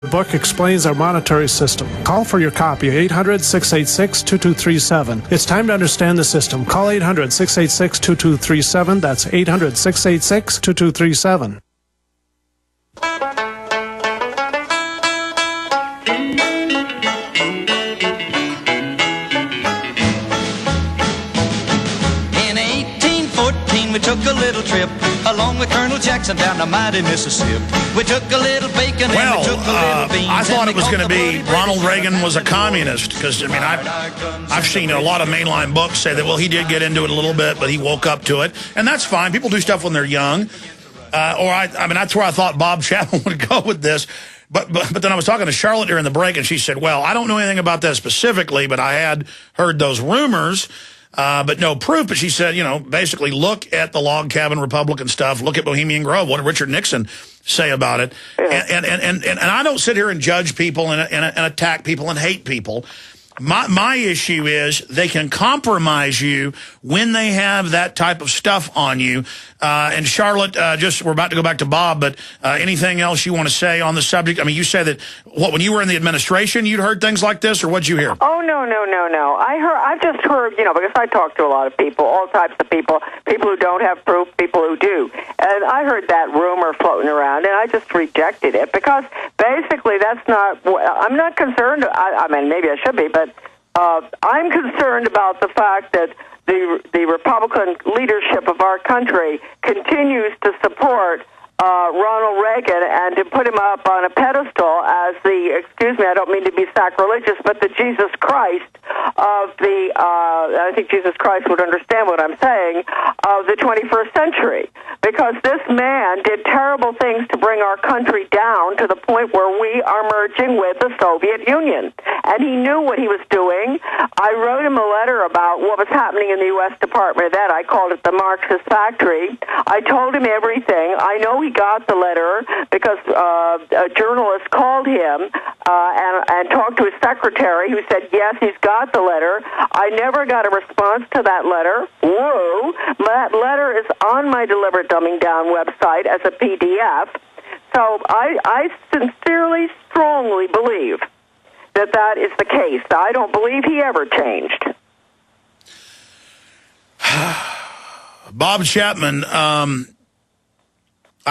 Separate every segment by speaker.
Speaker 1: The book explains our monetary system. Call for your copy, 800-686-2237. It's time to understand the system. Call 800-686-2237. That's 800-686-2237.
Speaker 2: In 1814, we took a little trip along with Colonel Jackson down the mighty Mississippi. We took a little bacon and we took a little beans.
Speaker 3: I thought it was going to be Ronald Reagan was a communist because, I mean, I've seen a lot of mainline books say that, well, he did get into it a little bit, but he woke up to it. And that's fine. People do stuff when they're young. I mean, that's where I thought Bob Chapman would go with this. But then I was talking to Charlotte during the break, and she said, well, I don't know anything about that specifically, but I had heard those rumors. But no proof. But she said, you know, basically look at the Log Cabin Republican stuff. Look at Bohemian Grove. What did Richard Nixon say about it? Yeah. And I don't sit here and judge people and attack people and hate people. My issue is they can compromise you when they have that type of stuff on you. And Charlotte, we're about to go back to Bob, but anything else you want to say on the subject? I mean, you said that, when you were in the administration, you'd heard things like this, or what'd you hear?
Speaker 4: Oh, no. I've just heard, because I talk to a lot of people, all types of people who don't have proof, people who do. And I heard that rumor floating around, and I just rejected it because basically that's not, I'm not concerned, I mean, maybe I should be, but I'm concerned about the fact that the Republican leadership of our country continues to support Ronald Reagan and to put him up on a pedestal as excuse me, I don't mean to be sacrilegious, but the Jesus Christ of I think Jesus Christ would understand what I'm saying, of the 21st century. Because this man did terrible things to bring our country down to the point where we are merging with the Soviet Union. And he knew what he was doing. I wrote him a letter about what was happening in the U.S. Department of Ed. I called it the Marxist Factory. I told him everything. I know he got the letter because a journalist called him and talked to his secretary, who said, yes, he's got the letter. I never got a response to that letter. Whoa. That letter is on my Deliberate Dumbing Down website as a PDF. So I sincerely, strongly believe that is the case. I don't believe he ever changed.
Speaker 3: Bob Chapman, I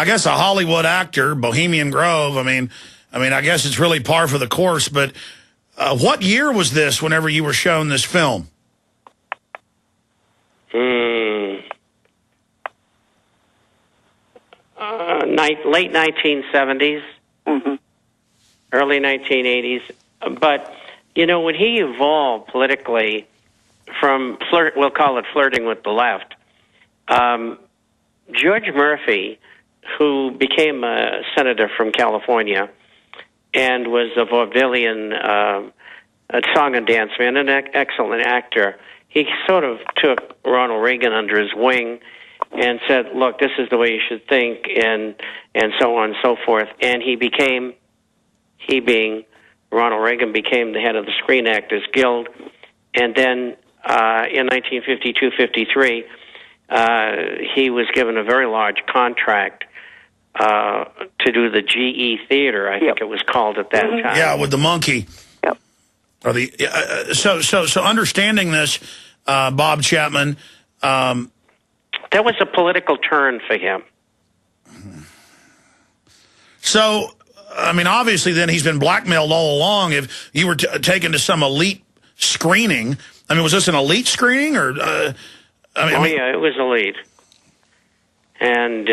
Speaker 3: guess a Hollywood actor, Bohemian Grove. I mean, I guess it's really par for the course. But what year was this? Whenever you were shown this film?
Speaker 5: Late 1970s, early 1980s. But when he evolved politically from we'll call it flirting with the left. George Murphy, who became a senator from California and was a vaudevillian song and dance man, an excellent actor, he sort of took Ronald Reagan under his wing and said, look, this is the way you should think, and so on and so forth. And being Ronald Reagan, became the head of the Screen Actors Guild. And then in 1952-53, he was given a very large contract to do the GE Theater, I think it was called at that time.
Speaker 3: Yeah, with the monkey.
Speaker 4: Yep.
Speaker 3: Or so understanding this, Bob Chapman.
Speaker 5: That was a political turn for him.
Speaker 3: So, I mean, obviously then he's been blackmailed all along. If you were taken to some elite screening, I mean, was this an elite screening or?
Speaker 5: Yeah, it was elite. And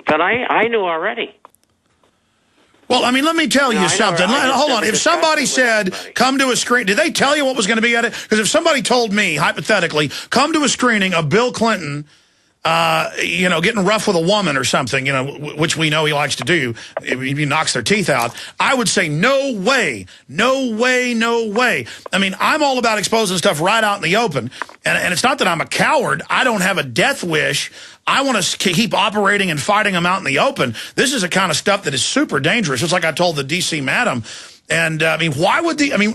Speaker 5: but I knew already.
Speaker 3: Well, I mean, let me tell you something. Hold on. If somebody said, come to a screening, did they tell you what was going to be at it? Because if somebody told me, hypothetically, come to a screening of Bill Clinton, getting rough with a woman or something, which we know he likes to do, he knocks their teeth out, I would say, no way, no way, no way. I mean, I'm all about exposing stuff right out in the open. And it's not that I'm a coward. I don't have a death wish. I want to keep operating and fighting them out in the open. This is the kind of stuff that is super dangerous. It's like I told the D.C. Madam. And, I mean,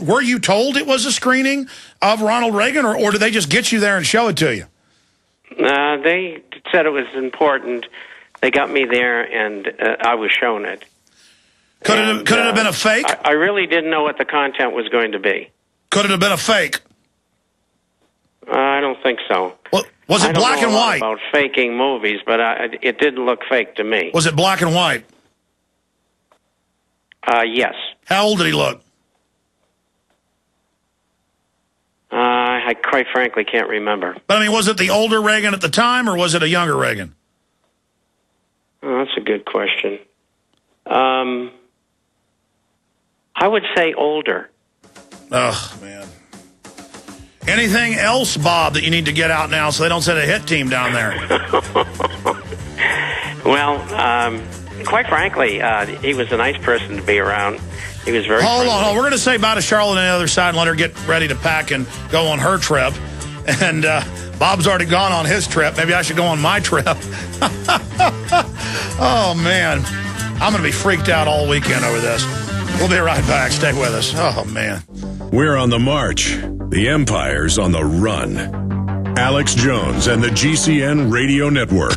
Speaker 3: were you told it was a screening of Ronald Reagan, or did they just get you there and show it to you?
Speaker 5: They said it was important. They got me there, and I was shown it.
Speaker 3: Could it have been a fake?
Speaker 5: I really didn't know what the content was going to be.
Speaker 3: Could it have been a fake?
Speaker 5: I don't think so.
Speaker 3: Well, was it black and white?
Speaker 5: I don't know about faking movies, but it didn't look fake to me.
Speaker 3: Was it black and white?
Speaker 5: Yes.
Speaker 3: How old did he look?
Speaker 5: I quite frankly can't remember.
Speaker 3: But, I mean, was it the older Reagan at the time, or was it a younger Reagan?
Speaker 5: Oh, that's a good question. I would say older.
Speaker 3: Oh, man. Anything else, Bob, that you need to get out now so they don't send a hit team down there?
Speaker 5: Well, quite frankly, he was a nice person to be around. He was very friendly.
Speaker 3: Hold on. We're going to say bye to Charlotte on the other side and let her get ready to pack and go on her trip. And Bob's already gone on his trip. Maybe I should go on my trip. Oh, man. I'm going to be freaked out all weekend over this. We'll be right back. Stay with us. Oh, man.
Speaker 6: We're on the march. The Empire's on the run. Alex Jones and the GCN Radio Network.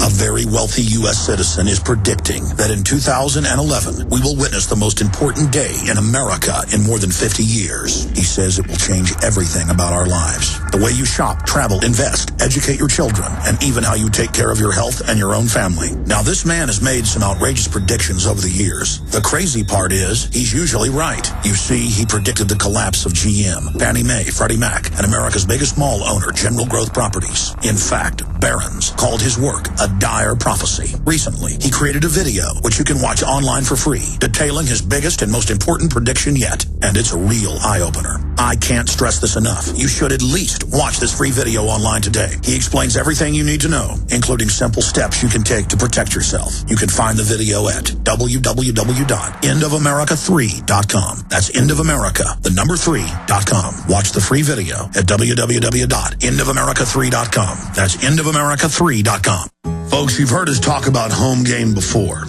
Speaker 7: A very wealthy U.S. citizen is predicting that in 2011, we will witness the most important day in America in more than 50 years. He says it will change everything about our lives. The way you shop, travel, invest, educate your children, and even how you take care of your health and your own family. Now, this man has made some outrageous predictions over the years. The crazy part is, he's usually right. You see, he predicted the collapse of GM, Fannie Mae, Freddie Mac, and America's biggest mall owner, General Growth Properties. In fact, Barron's called his work a dire prophecy. Recently, he created a video, which you can watch online for free, detailing his biggest and most important prediction yet. And it's a real eye-opener. I can't stress this enough. You should at least watch this free video online today. He explains everything you need to know, including simple steps you can take to protect yourself. You can find the video at www.endofamerica3.com. That's endofamerica3.com. Watch the free video at www.endofamerica3.com. That's endofamerica3.com. Folks, you've heard us talk about Home Gain before.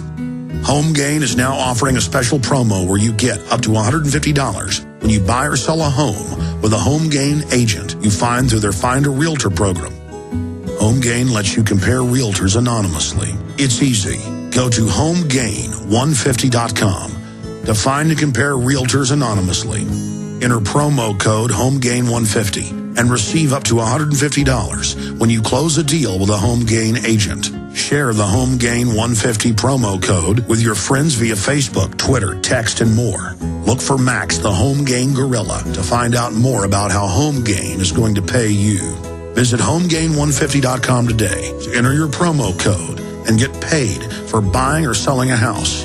Speaker 7: Home Gain is now offering a special promo where you get up to $150 when you buy or sell a home with a Home Gain agent you find through their Find a Realtor program. Home Gain lets you compare realtors anonymously. It's easy. Go to homegain150.com to find and compare realtors anonymously. Enter promo code HOMEGAIN150 and receive up to $150 when you close a deal with a Home Gain agent. Share the Home Gain 150 promo code with your friends via Facebook, Twitter, text, and more. Look for Max, the Home Gain Gorilla, to find out more about how Home Gain is going to pay you. Visit HomeGain150.com today to enter your promo code and get paid for buying or selling a house.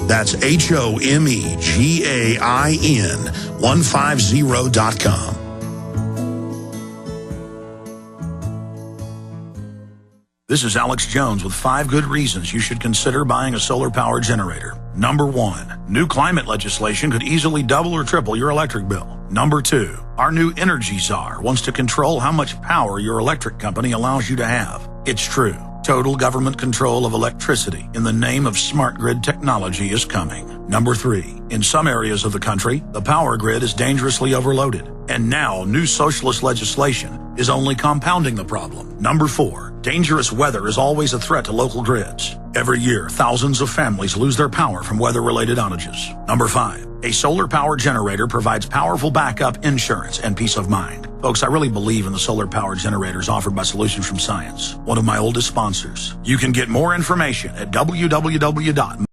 Speaker 7: That's HomeGain150.com. This is Alex Jones with 5 good reasons you should consider buying a solar power generator. Number 1, new climate legislation could easily double or triple your electric bill. Number 2, our new energy czar wants to control how much power your electric company allows you to have. It's true. Total government control of electricity in the name of smart grid technology is coming. Number 3, in some areas of the country, the power grid is dangerously overloaded. And now, new socialist legislation is only compounding the problem. Number 4, dangerous weather is always a threat to local grids. Every year, thousands of families lose their power from weather-related outages. Number 5, a solar power generator provides powerful backup, insurance, and peace of mind. Folks, I really believe in the solar power generators offered by Solutions from Science, one of my oldest sponsors. You can get more information at www.